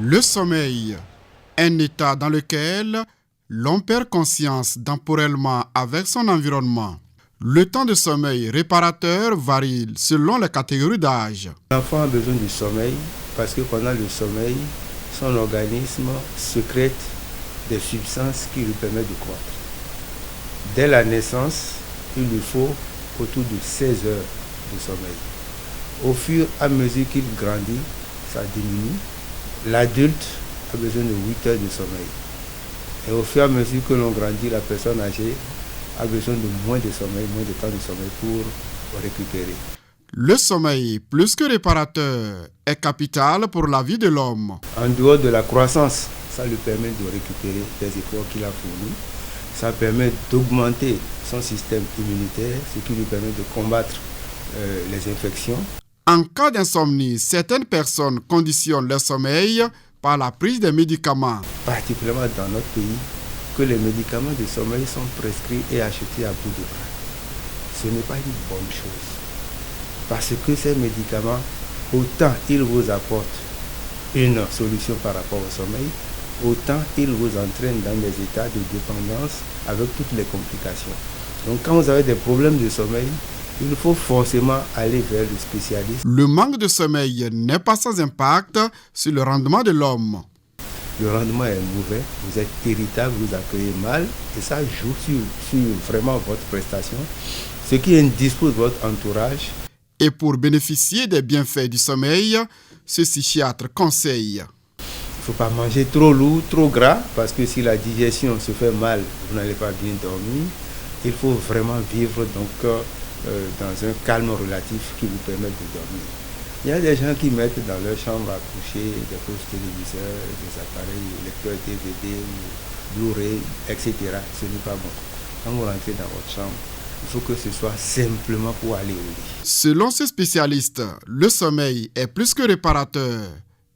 Le sommeil, un état dans lequel l'on perd conscience temporellement avec son environnement. Le temps de sommeil réparateur varie selon les catégories d'âge. L'enfant a besoin du sommeil parce que pendant le sommeil, son organisme sécrète des substances qui lui permettent de croître. Dès la naissance, il lui faut autour de 16 heures de sommeil. Au fur et à mesure qu'il grandit, ça diminue. L'adulte a besoin de 8 heures de sommeil. Et au fur et à mesure que l'on grandit, la personne âgée a besoin de moins de sommeil, moins de temps de sommeil pour récupérer. Le sommeil, plus que réparateur, est capital pour la vie de l'homme. En dehors de la croissance, ça lui permet de récupérer les efforts qu'il a fournis. Ça permet d'augmenter son système immunitaire, ce qui lui permet de combattre les infections. En cas d'insomnie, certaines personnes conditionnent leur sommeil par la prise des médicaments. Particulièrement dans notre pays, que les médicaments de sommeil sont prescrits et achetés à bout de bras. Ce n'est pas une bonne chose. Parce que ces médicaments, autant ils vous apportent une solution par rapport au sommeil, autant ils vous entraînent dans des états de dépendance avec toutes les complications. Donc quand vous avez des problèmes de sommeil, il faut forcément aller vers le spécialiste. Le manque de sommeil n'est pas sans impact sur le rendement de l'homme. Le rendement est mauvais, vous êtes irritable, vous accueillez mal, et ça joue sur vraiment votre prestation, ce qui indispose votre entourage. Et pour bénéficier des bienfaits du sommeil, ce psychiatre conseille. Il ne faut pas manger trop lourd, trop gras, parce que si la digestion se fait mal, vous n'allez pas bien dormir. Il faut vraiment vivre dans un calme relatif qui vous permette de dormir. Il y a des gens qui mettent dans leur chambre à coucher des postes téléviseurs, des appareils lecteurs DVD ou Blu-ray, etc. Ce n'est pas bon. Quand vous rentrez dans votre chambre, il faut que ce soit simplement pour aller au lit. Selon ce spécialiste, le sommeil est plus que réparateur.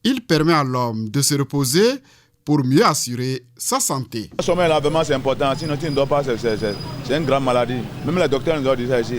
Il permet à l'homme de se reposer pour mieux assurer sa santé. Le sommeil, là, vraiment, c'est important. Sinon, tu ne dors pas, c'est une grande maladie. Même les docteurs nous ont dit ça ici.